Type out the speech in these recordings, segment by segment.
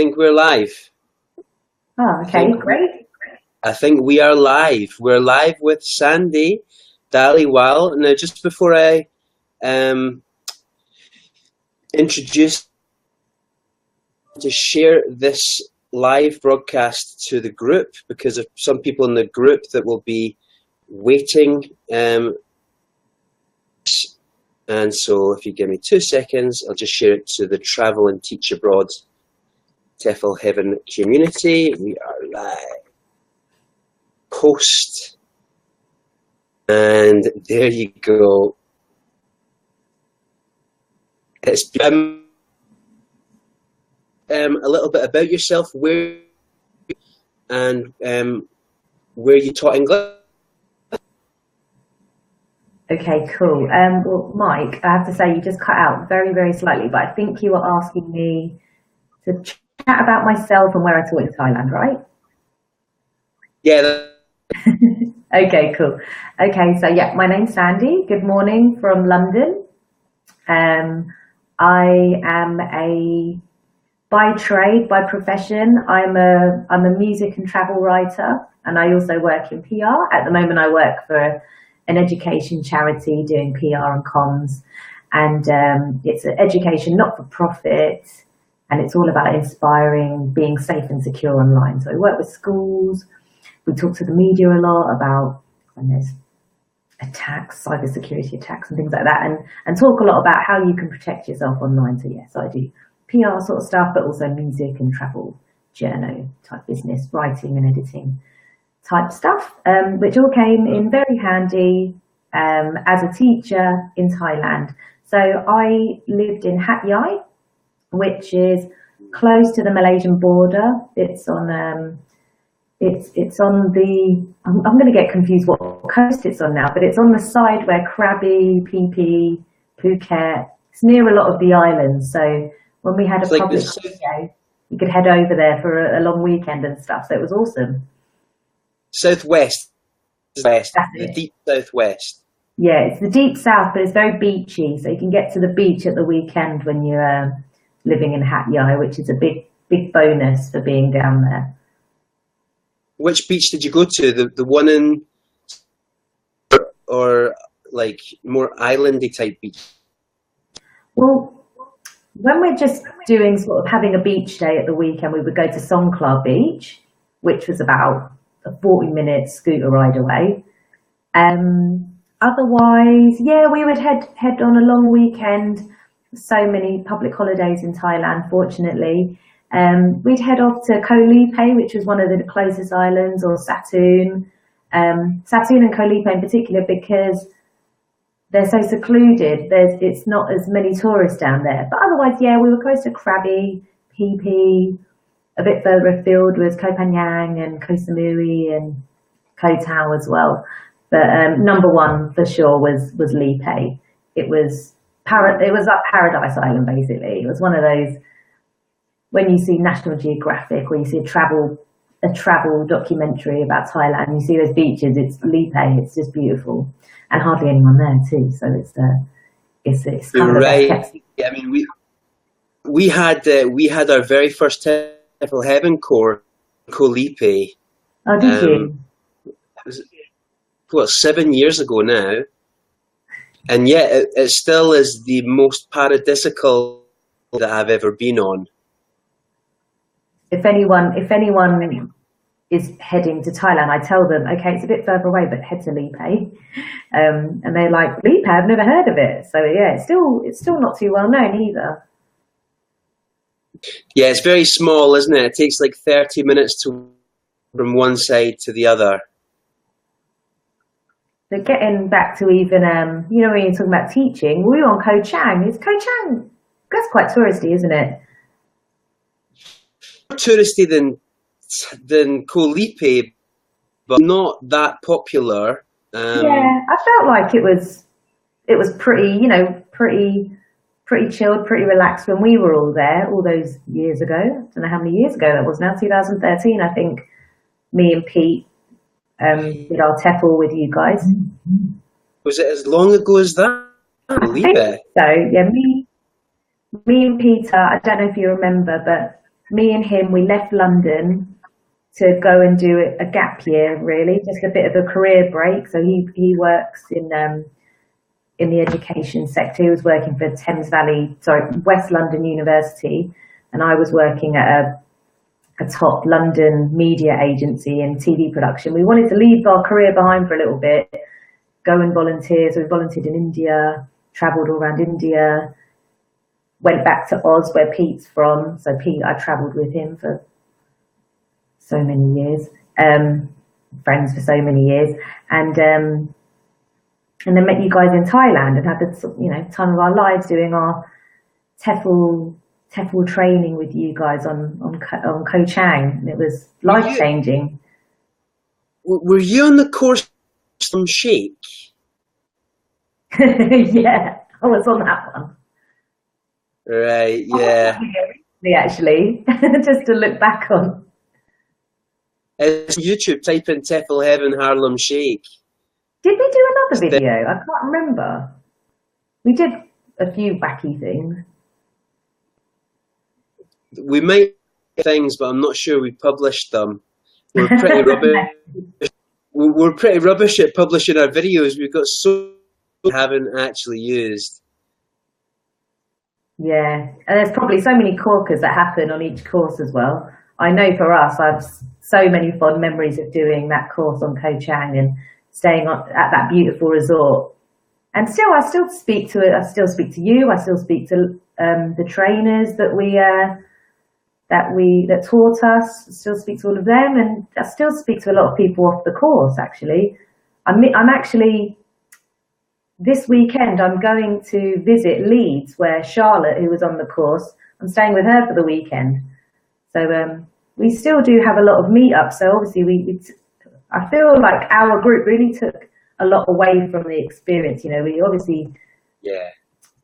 think we're live. Oh, okay, great. I think we are live. We're live with Sandy Dhaliwal. Now, just before I introduce to share this live broadcast to the group, because of some people in the group that will be waiting. And so if you give me 2 seconds, I'll just share it to the Travel and Teach Abroad TEFL Heaven community. We are live. Post. And there you go. It's a little bit about yourself, where and where you taught English. Okay, cool. Well, Mike, I have to say you just cut out very, very slightly, but I think you were asking me to chat about myself and where I taught in Thailand, right? Yeah. Okay, cool. Okay, so yeah, my name's Sandy. Good morning from London. I am by trade, by profession, I'm a music and travel writer, and I also work in PR. At the moment, I work for an education charity doing PR and comms, and it's an education not-for-profit, and it's all about inspiring being safe and secure online. So I work with schools. We talk to the media a lot about when there's attacks, cybersecurity attacks and things like that, and talk a lot about how you can protect yourself online. So yes, I do PR sort of stuff, but also music and travel, journo type business, writing and editing type stuff, which all came in very handy as a teacher in Thailand. So I lived in Hat Yai, which is close to the Malaysian border. It's on it's on the, I'm going to get confused what coast it's on now, but it's on the side where Krabi, Phi Phi, Phuket, it's near a lot of the islands. So when we had a public holiday, you could head over there for a long weekend and stuff. So it was awesome. Southwest, the deep southwest. Yeah, it's the deep south, but it's very beachy. So you can get to the beach at the weekend when you're living in Hat Yai, which is a big bonus for being down there. Which beach did you go to? The one in, or like more islandy type beach? Well, when we're just doing sort of having a beach day at the weekend, we would go to Songkla Beach, which was about a 40-minute scooter ride away. Otherwise, yeah, we would head on a long weekend. So many public holidays in Thailand, fortunately. We'd head off to Koh Lipe, which was one of the closest islands, or Satun. Satun and Koh Lipe in particular, because they're so secluded. It's not as many tourists down there. But otherwise, yeah, we were close to Krabi, Phi Phi. A bit further afield was Koh Phangan and Koh Samui and Koh Tao as well. But number one for sure was Lipe. It was like Paradise Island, basically. It was one of those, when you see National Geographic or you see a travel documentary about Thailand, you see those beaches, it's Lipe, it's just beautiful, and hardly anyone there too. So it's kind of the best kept. Yeah, I mean we had our very first TEFL Heaven course in Koh Lipe. Oh, did you? It was 7 years ago now, and yet it still is the most paradisical that I've ever been on. If anyone is heading to Thailand, I tell them, okay, it's a bit further away, but head to Lipe. And they're like, Lipe, I've never heard of it. So yeah, it's still not too well known either. Yeah, it's very small, isn't it? It takes like 30 minutes from one side to the other. But getting back to even, when you're talking about teaching, we were on Koh Chang. Is Koh Chang, that's quite touristy, isn't it? More touristy than Koh Lipe, but not that popular. Yeah, I felt like it was pretty, pretty chilled, pretty relaxed when we were all there all those years ago. I don't know how many years ago that was now, 2013, I think. Me and Pete did our TEFL with you guys. Was it as long ago as that? I believe it. So yeah, me and Peter, I don't know if you remember, but me and him, we left London to go and do a gap year, really, just a bit of a career break. So he works in the education sector. He was working for West London University, and I was working at a top London media agency in TV production. We wanted to leave our career behind for a little bit, go and volunteer. So we volunteered in India, travelled all around India, went back to Oz, where Pete's from. So Pete, I travelled with him for so many years, friends for so many years, and then met you guys in Thailand and had the time of our lives doing our TEFL training with you guys on Koh Chang, and it was life changing. Were you on the course from Sheikh? Yeah, I was on that one. Right, yeah. Actually, just to look back on. It's YouTube, type in TEFL Heaven Harlem Shake. Did we do another video? I can't remember. We did a few wacky things. We might do things, but I'm not sure we published them. We're pretty rubbish. We're pretty rubbish at publishing our videos. We've got so we haven't actually used. Yeah, and there's probably so many corkers that happen on each course as well. I know for us, I've so many fond memories of doing that course on Koh Chang and staying at that beautiful resort. And still, I still speak to you. I still speak to the trainers that taught us. I still speak to all of them, and I still speak to a lot of people off the course. Actually, I'm actually this weekend. I'm going to visit Leeds, where Charlotte, who was on the course, I'm staying with her for the weekend. So we still do have a lot of meetups. So obviously, I feel like our group really took a lot away from the experience. We obviously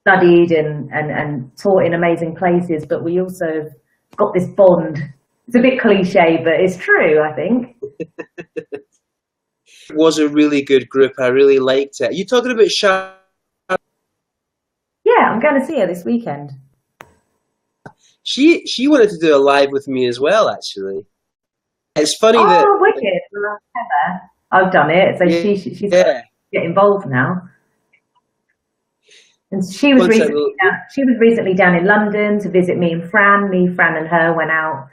studied and taught in amazing places, but we also got this bond. It's a bit cliche, but it's true, I think. It was a really good group. I really liked it. Are you talking about Charlotte? Yeah, I'm going to see her this weekend. She wanted to do a live with me as well, actually. It's funny that... Oh, wicked. I've done it, so she's got to get involved now. And she was recently down in London to visit me and Fran. Fran and her went out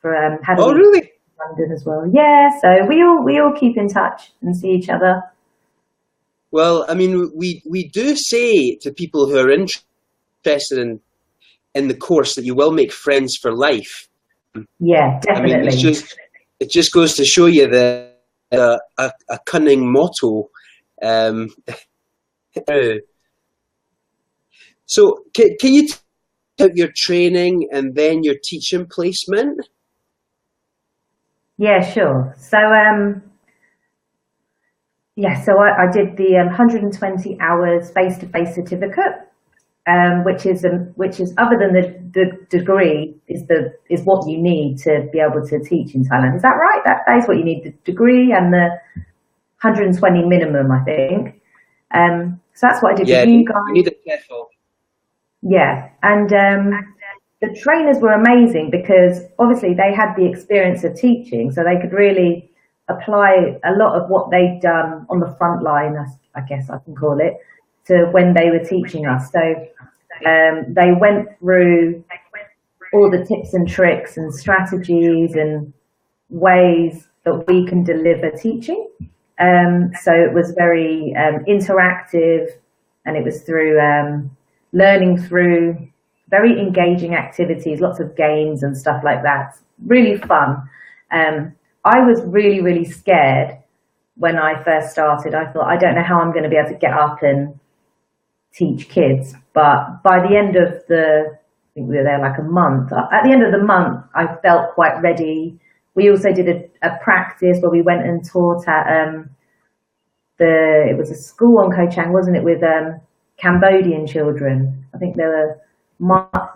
for really? London as well. Yeah, so we all keep in touch and see each other. Well, I mean, we do say to people who are interested in the course that you will make friends for life. Yeah, definitely. I mean, it just goes to show you that a cunning motto. So can you tell about your training and then your teaching placement? Yeah, sure. So I did the 120 hours face-to-face certificate, which is other than the degree is what you need to be able to teach in Thailand. Is that right? That is what you need, the degree and the 120 minimum, I think. So that's what I did with you guys. You need a TEFL. Yeah, and the trainers were amazing because obviously they had the experience of teaching, so they could really apply a lot of what they'd done on the front line, I guess I can call it, to when they were teaching us. So they went through all the tips and tricks and strategies and ways that we can deliver teaching. So it was very interactive, and it was through learning through very engaging activities, lots of games and stuff like that. Really fun. I was really, really scared when I first started. I thought, I don't know how I'm going to be able to get up and teach kids. But by the end of I think we were there like a month. At the end of the month, I felt quite ready. We also did a practice where we went and taught at it was a school on Koh Chang, wasn't it, with Cambodian children. I think they were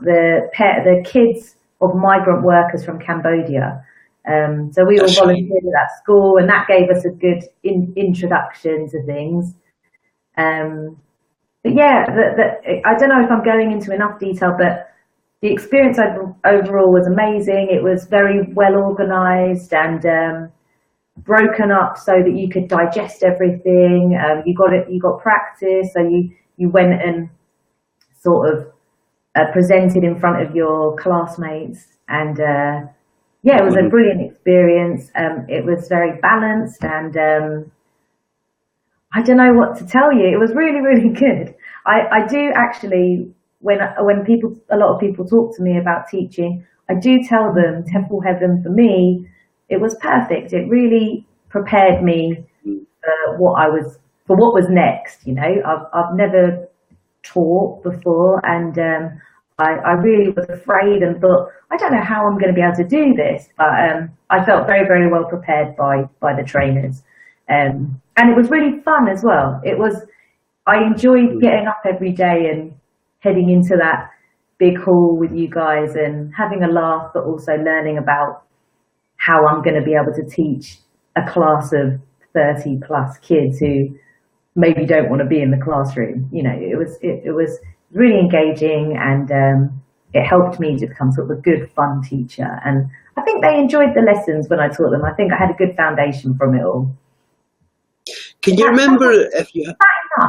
the kids of migrant workers from Cambodia. So we all volunteered at that school, and that gave us a good introduction to things. But yeah, I don't know if I'm going into enough detail, but the experience overall was amazing. It was very well organized and broken up so that you could digest everything. You got practice, so you went and sort of presented in front of your classmates, and yeah, it was a brilliant experience. It was very balanced, and I don't know what to tell you. It was really, really good. I do actually, when a lot of people talk to me about teaching, I do tell them TEFL Heaven for me, it was perfect. It really prepared me for what was next. You know, I've never taught before, and I really was afraid and thought, I don't know how I'm going to be able to do this, but I felt very, very well prepared by the trainers, and it was really fun as well. I enjoyed getting up every day and heading into that big hall with you guys and having a laugh, but also learning about how I'm going to be able to teach a class of 30 plus kids who maybe don't want to be in the classroom. You know, it was really engaging, and it helped me to become sort of a good, fun teacher. And I think they enjoyed the lessons when I taught them. I think I had a good foundation from it all. Can you remember if you...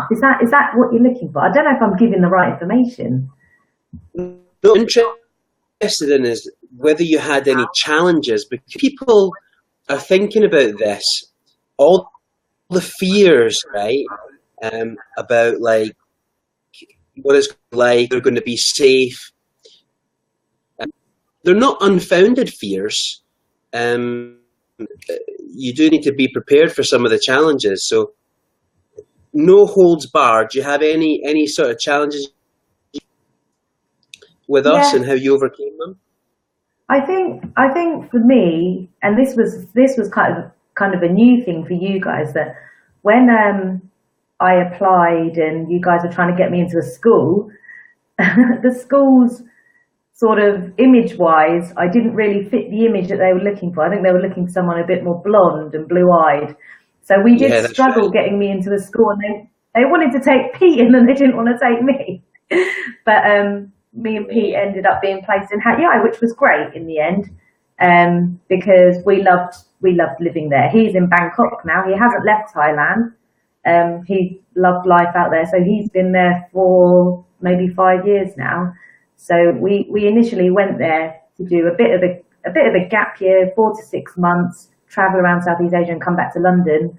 Is that what you're looking for? I don't know if I'm giving the right information. No, I'm interested in is whether you had any challenges, because people are thinking about this, all the fears, right? About like what it's like, they're going to be safe. They're not unfounded fears. You do need to be prepared for some of the challenges. So no holds barred. Do you have any sort of challenges with us and how you overcame them? I think for me, and this was kind of a new thing for you guys, that when I applied and you guys were trying to get me into a school, the schools sort of image-wise, I didn't really fit the image that they were looking for. I think they were looking for someone a bit more blonde and blue-eyed. So we did struggle getting me into the school, and they wanted to take Pete in and they didn't want to take me. But me and Pete ended up being placed in Hat Yai, which was great in the end, because we loved living there. He's in Bangkok now. He hasn't left Thailand. He loved life out there, so he's been there for maybe 5 years now. So we initially went there to do a bit of a gap year, 4 to 6 months, travel around Southeast Asia and come back to London,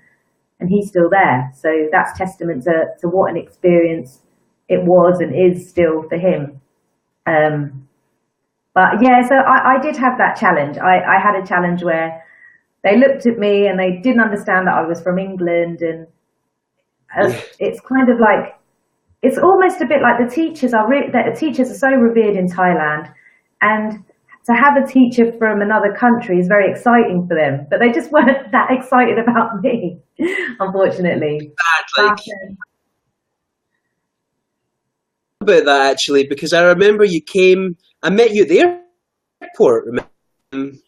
and he's still there. So that's testament to what an experience it was and is still for him. But yeah, so I did have that challenge. I had a challenge where they looked at me and they didn't understand that I was from England, and it's kind of like, it's almost a bit like the teachers are so revered in Thailand, and to have a teacher from another country is very exciting for them, but they just weren't that excited about me, unfortunately. About that actually, because I remember I met you at the airport, and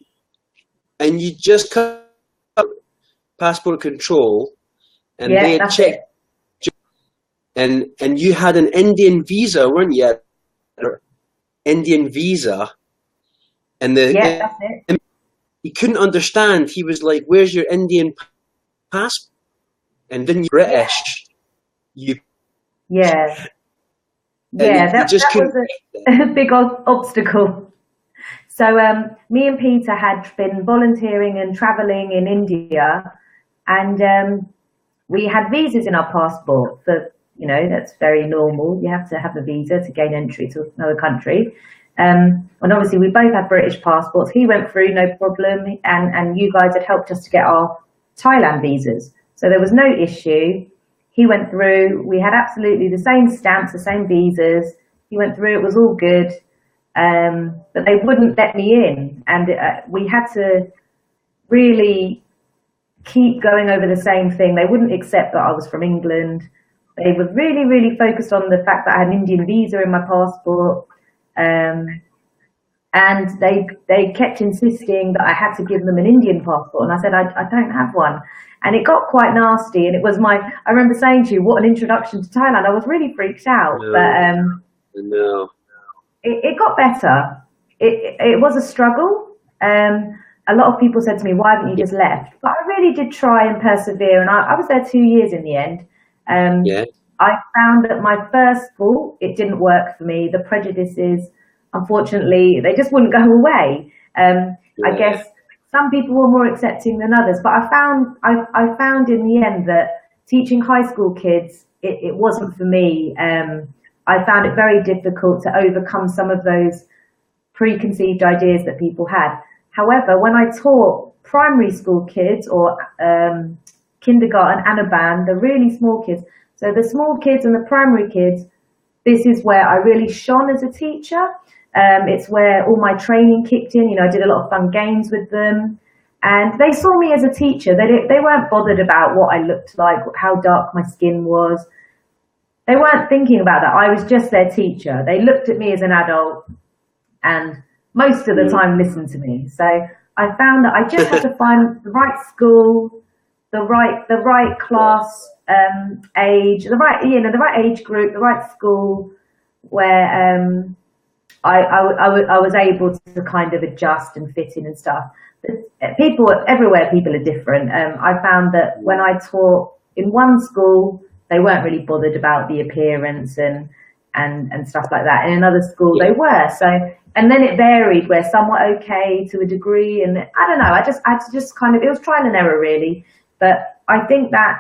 you just cut passport control, and they had checked. And you had an Indian visa, weren't you? Indian visa. And that's it. He couldn't understand. He was like, "Where's your Indian passport?" And then you're British. That was a big obstacle. So me and Peter had been volunteering and traveling in India, and we had visas in our passport for, that's very normal. You have to have a visa to gain entry to another country. And obviously we both had British passports. He went through no problem, and you guys had helped us to get our Thailand visas. So there was no issue. He went through, we had absolutely the same stamps, the same visas. He went through, it was all good. But they wouldn't let me in. And we had to really keep going over the same thing. They wouldn't accept that I was from England. They were really, really focused on the fact that I had an Indian visa in my passport. And they kept insisting that I had to give them an Indian passport. And I said, I don't have one. And it got quite nasty. And it was I remember saying to you, what an introduction to Thailand. I was really freaked out. No. it got better. It was a struggle. A lot of people said to me, "Why haven't you just left?" But I really did try and persevere, and I was there 2 years in the end. Yeah, I found that my first school, it didn't work for me. The prejudices, unfortunately, they just wouldn't go away. I yeah, guess some people were more accepting than others, but I found in the end that teaching high school kids, it wasn't for me. I found it very difficult to overcome some of those preconceived ideas that people had. However, when I taught primary school kids or kindergarten and a band, the really small kids, so the small kids and the primary kids, this is where I really shone as a teacher. It's where all my training kicked in. You know, I did a lot of fun games with them, and they saw me as a teacher. They weren't bothered about what I looked like, how dark my skin was. They weren't thinking about that. I was just their teacher. They looked at me as an adult, and most of the mm. time listened to me. So I found that I just had to find the right school, the right class age, the right age group, the right school where I was able to kind of adjust and fit in and stuff. People everywhere, people are different. I found that when I taught in one school, they weren't really bothered about the appearance and stuff like that. In another school, Yeah. they were. So, and then it varied where some were okay to a degree, and I don't know. I had to just kind of, it was trial and error really. But I think that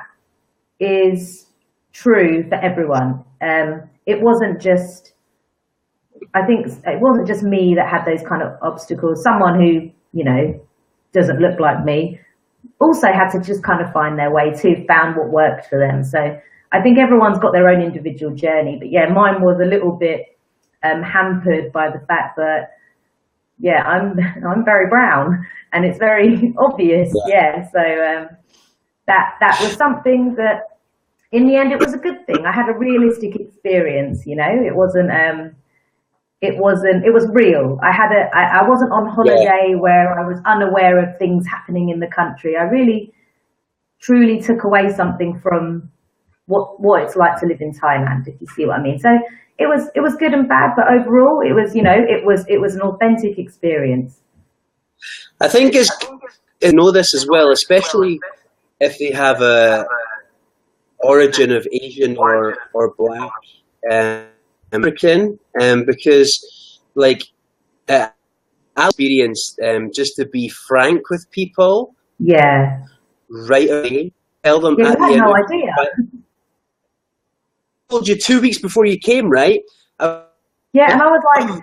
is true for everyone. It wasn't just, I think it wasn't just me that had those kind of obstacles. Someone who, you know, doesn't look like me also had to just kind of find their way too, found what worked for them. So I think everyone's got their own individual journey. But yeah, mine was a little bit hampered by the fact that, yeah, I'm very brown and it's very obvious. Yeah. So that was something that in the end, it was a good thing. I had a realistic experience, you know, it wasn't, it was real. I wasn't on Yeah. holiday where I was unaware of things happening in the country. I really truly took away something from what it's like to live in Thailand, if you see what I mean. So it was good and bad, but overall it was, you know, it was an authentic experience. I think it's to know this as well, especially if they have a origin of Asian or Black American, because like I experienced just to be frank with people Yeah. right away, tell them Yeah, you at had the no interview. idea. I told you 2 weeks before you came, right? Yeah, and I was like, She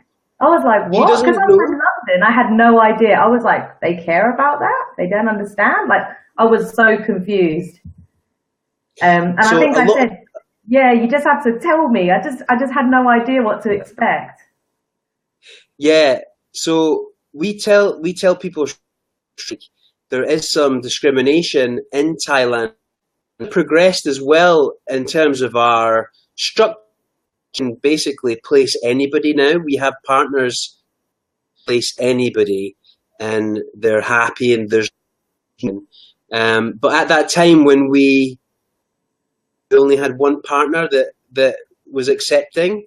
what? Because doesn't I was in know. London. I had no idea. I was like, they care about that? They don't understand? Like, I was so confused. And I So think a I lot of said, yeah, you just have to tell me. I just had no idea what to expect. yeah. So we tell people there is some discrimination in Thailand. We progressed as well in terms of our structure. Can basically place anybody now. We have partners place anybody, and they're happy and there's. But at that time when we only had one partner that was accepting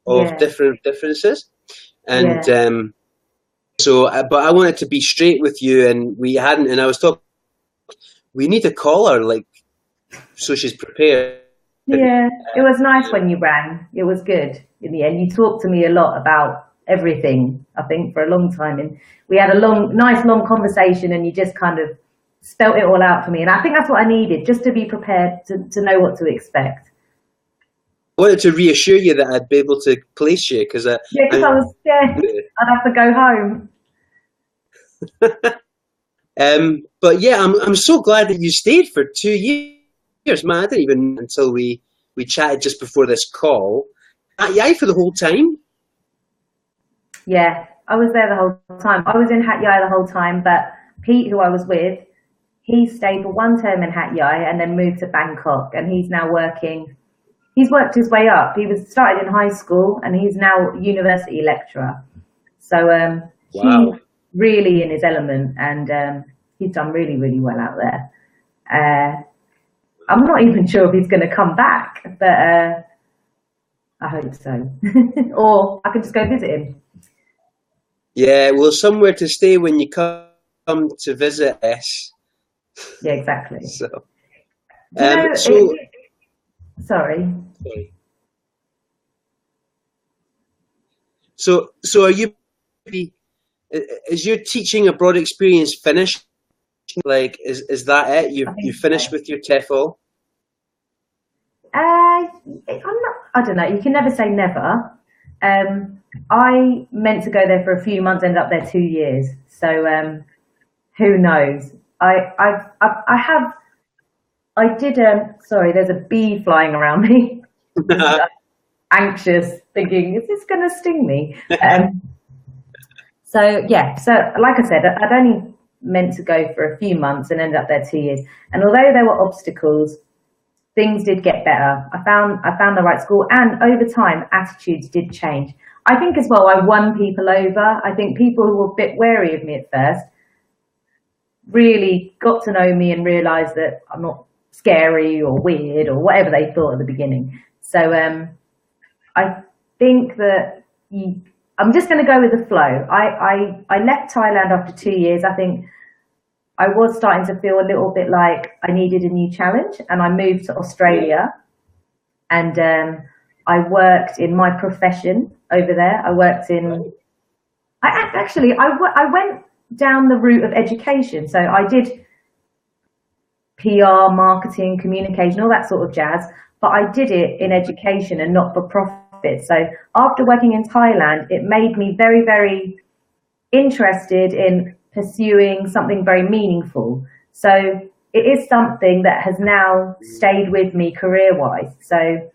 of Yeah, different differences, and yeah, so but I wanted to be straight with you, and we hadn't. And I was talking. We need to call her like so she's prepared. yeah. It was nice when you rang. It was good in the end. You talked to me a lot about everything, I think, for a long time. And we had a nice long conversation and you just kind of spelt it all out for me. And I think that's what I needed, just to be prepared to know what to expect. I wanted to reassure you that I'd be able to place you because Yeah, because I I. was scared I'd have to go home. But yeah, I'm so glad that you stayed for 2 years, man. I didn't even until we chatted just before this call. Yeah, for the whole time. Yeah, I was there the whole time. I was in Hat Yai the whole time, but Pete, who I was with, he stayed for one term in Hat Yai and then moved to Bangkok, and he's now working. He's worked his way up. He was started in high school, and he's now university lecturer. So he's Wow. really in his element, and he's done really, really well out there. I'm not even sure if he's going to come back, but I hope so. Or I could just go visit him. Yeah, well, somewhere to stay when you come to visit us. Yeah, exactly. So, Do you know, so sorry. so are you? Is your teaching abroad experience finished? Like, is that it? I You think finished so. with your TEFL? I don't know. You can never say never. I meant to go there for a few months, ended up there 2 years. So who knows? I have. I did. Sorry, there's a bee flying around me. Just anxious, thinking, is this going to sting me? So yeah. So like I said, I'd only meant to go for a few months and ended up there 2 years. And although there were obstacles, things did get better. I found the right school, and over time, attitudes did change. I think as well, I won people over. I think people who were a bit wary of me at first really got to know me and realised that I'm not scary or weird or whatever they thought at the beginning. So I think that I'm just going to go with the flow. I left Thailand after 2 years. I think I was starting to feel a little bit like I needed a new challenge, and I moved to Australia, and I worked in my profession over there. I worked in, I went down the route of education. So I did PR, marketing, communication, all that sort of jazz, but I did it in education and not for profit. So after working in Thailand, it made me very, very interested in pursuing something very meaningful. So it is something that has now stayed with me career-wise. So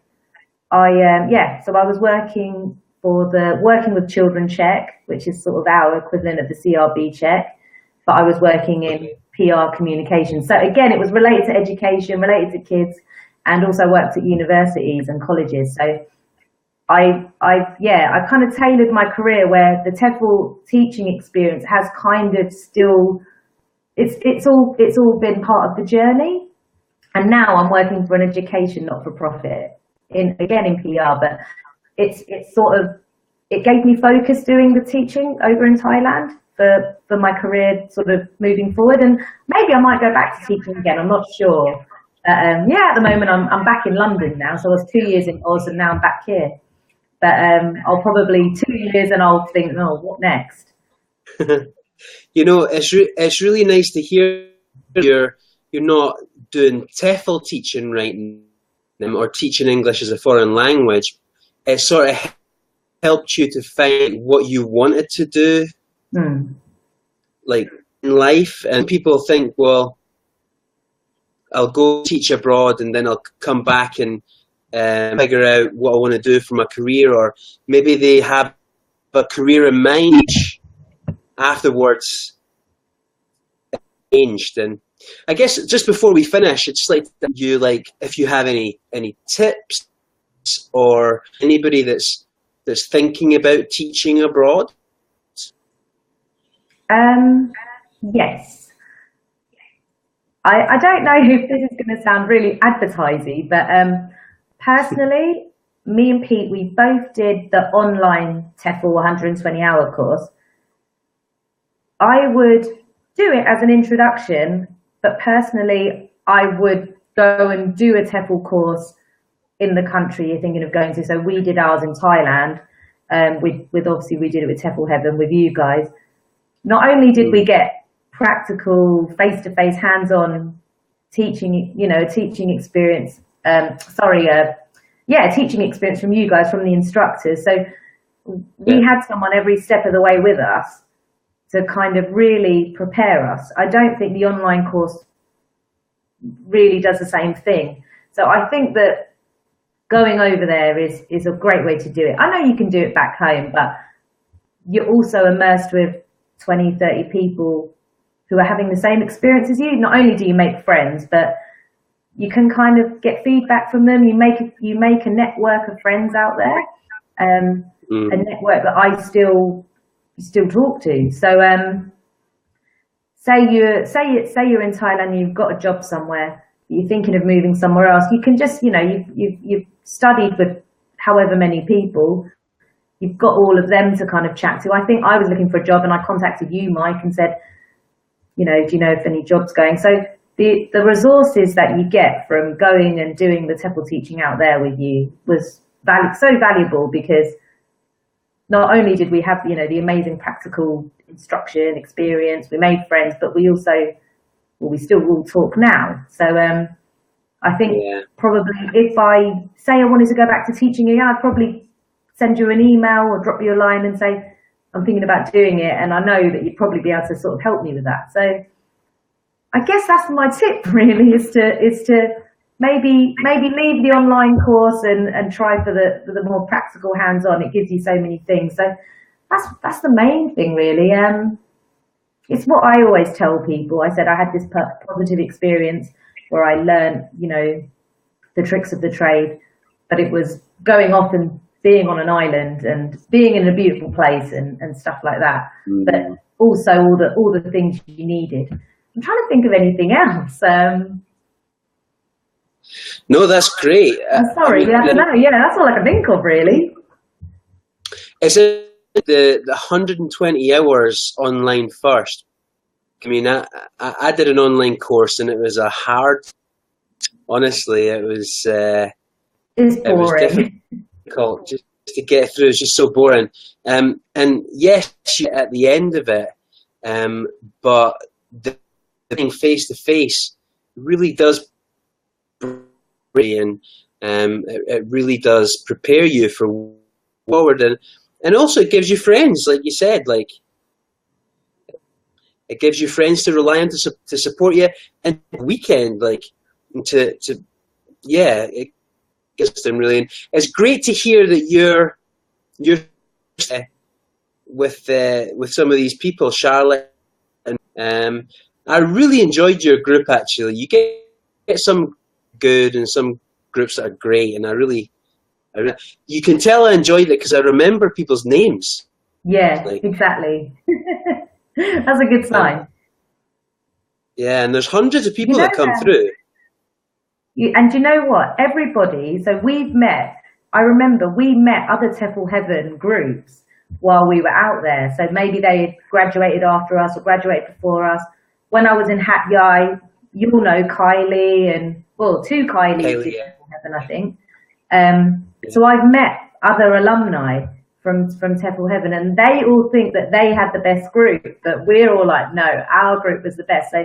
so I was working for the Working with Children check, which is sort of our equivalent of the CRB check, but I was working in PR communication. So again, it was related to education, related to kids, and also worked at universities and colleges. So I kind of tailored my career where the TEFL teaching experience has kind of still, it's all been part of the journey. And now I'm working for an education not-for-profit in PR, but it's sort of, it gave me focus doing the teaching over in Thailand for my career sort of moving forward. And maybe I might go back to teaching again, I'm not sure. At the moment I'm back in London now, so I was 2 years in Oz and now I'm back here. But I'll probably 2 years and I'll think, oh, what next? You know, it's really nice to hear you're not doing TEFL teaching right now or teaching English as a foreign language. It sort of helped you to find what you wanted to do, like in life. And people think, well, I'll go teach abroad and then I'll come back and figure out what I want to do for my career, or maybe they have a career in mind afterwards changed. And I guess just before we finish, it's like you if you have any tips or anybody that's thinking about teaching abroad. Yes. I don't know if this is going to sound really advertising, but personally, me and Pete, we both did the online TEFL 120-hour course. I would do it as an introduction, but personally, I would go and do a TEFL course in the country you're thinking of going to. So we did ours in Thailand. With obviously we did it with TEFL Heaven with you guys. Not only did we get practical, face-to-face, hands-on teaching, teaching experience. Teaching experience from you guys, from the instructors. So we had someone every step of the way with us to kind of really prepare us. I don't think the online course really does the same thing. So I think that going over there is a great way to do it. I know you can do it back home, but you're also immersed with 20, 30 people who are having the same experience as you. Not only do you make friends, but you can kind of get feedback from them. You make a network of friends out there, a network that I still talk to. So say you're in Thailand and you've got a job somewhere, you're thinking of moving somewhere else, you can just, you've studied with however many people, you've got all of them to kind of chat to. I think I was looking for a job and I contacted you, Mike, and said, do you know if any jobs going? So the resources that you get from going and doing the TEFL teaching out there with you was so valuable, because not only did we have, the amazing practical instruction experience, we made friends, but we also, we still all talk now. So I think probably if I say I wanted to go back to teaching again, I'd probably send you an email or drop you a line and say, I'm thinking about doing it. And I know that you'd probably be able to sort of help me with that. So I guess that's my tip really, is to maybe leave the online course and try for the more practical hands-on. It gives you so many things. So that's the main thing really. It's what I always tell people. I said I had this positive experience where I learned, the tricks of the trade, but it was going off and being on an island and being in a beautiful place and stuff like that. But also all the things you needed. I'm trying to think of anything else. No, that's great. I'm sorry, I don't know. Yeah, that's all I can think of really. Is it the 120 hours online first? I mean, I did an online course and it was a hard. Honestly, it was. It's boring. It was difficult just to get through. It's just so boring. And yes, at the end of it, but the being face to face really does. And it really does prepare you for forward, and also it gives you friends, like you said, like it gives you friends to rely on to support you, and weekend, like it gives them really. And it's great to hear that you're with some of these people, Charlotte, and I really enjoyed your group actually. You get some good and some groups that are great, and I really you can tell I enjoyed it because I remember people's names. Yeah, exactly. That's a good sign. Yeah, and there's hundreds of people that come through. And you know what? Everybody, so I remember we met other TEFL Heaven groups while we were out there. So maybe they had graduated after us or graduated before us. When I was in Hat Yai, you'll know Kylie and, well, two Kylies in TEFL Heaven, I think. So I've met other alumni from TEFL Heaven, and they all think that they had the best group, but we're all like, no, our group was the best. So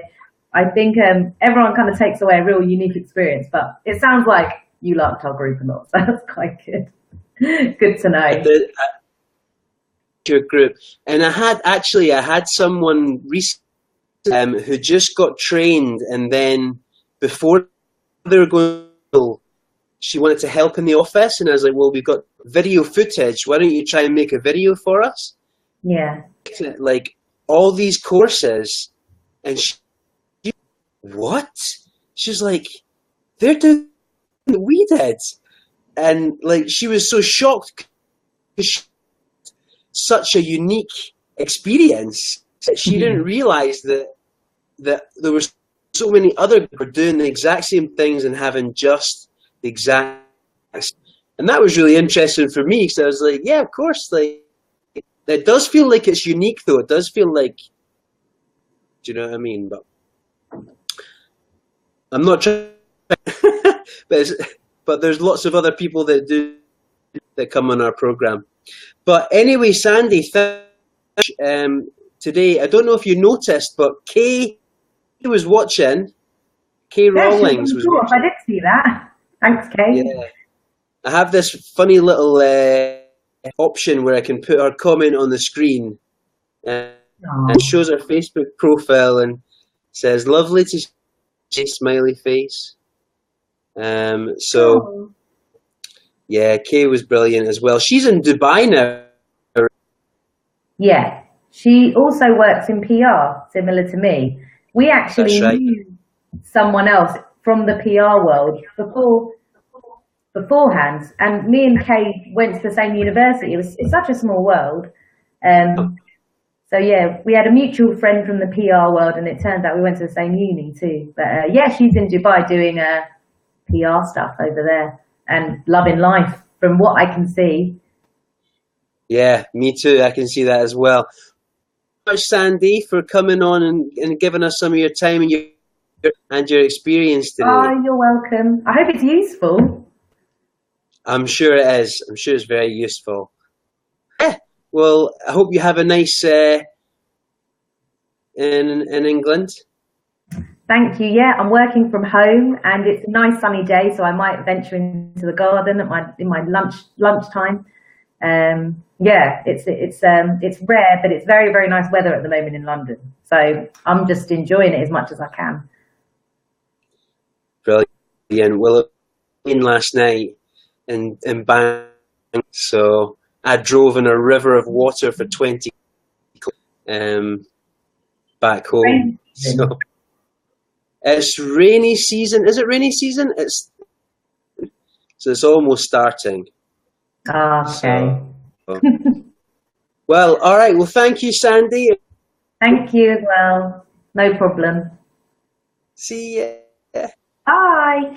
I think everyone kind of takes away a real unique experience, but it sounds like you liked our group a lot, so that's quite good. Good to know. Your group, and I had someone recently who just got trained, and then before they were going, she wanted to help in the office, and I was like, well, we've got video footage, why don't you try and make a video for us? Yeah. Like all these courses, and what? She's like, they're doing what we did. And like, she was so shocked because such a unique experience that she didn't realize that there were so many other people doing the exact same things and having just the exact. And that was really interesting for me, because I was like, yeah, of course, like it does feel like it's unique, though. It does feel like, do you know what I mean? But I'm not trying, but there's lots of other people that come on our program. But anyway, Sandy, today, I don't know if you noticed, but Kay was watching. Kay Rawlings was watching. I did see that. Thanks, Kay. Yeah. I have this funny little option where I can put her comment on the screen, and it shows her Facebook profile and says, lovely to see, smiley face. Yeah, Kay was brilliant as well. She's in Dubai now. Yeah, she also works in PR, similar to me. We actually knew someone else from the PR world beforehand, and me and Kay went to the same university. It's such a small world. So yeah, we had a mutual friend from the PR world, and it turned out we went to the same uni too. But yeah, she's in Dubai doing PR stuff over there and loving life from what I can see. Yeah, me too. I can see that as well. Thank you, Sandy, for coming on and giving us some of your time and your experience Oh, today. you're welcome. I hope it's useful. I'm sure it is. I'm sure it's very useful. Yeah. Well, I hope you have a nice in England. Thank you. Yeah, I'm working from home and it's a nice sunny day, so I might venture into the garden at my lunchtime. Yeah, it's rare, but it's very, very nice weather at the moment in London. So I'm just enjoying it as much as I can. Brilliant. Well, in last night in Bangkok, so I drove in a river of water for 20 back home. So it's rainy season. Is it rainy season? It's almost starting. Okay. So, well, all right. Well, thank you, Sandy. Thank you as well. No problem. See ya. Bye.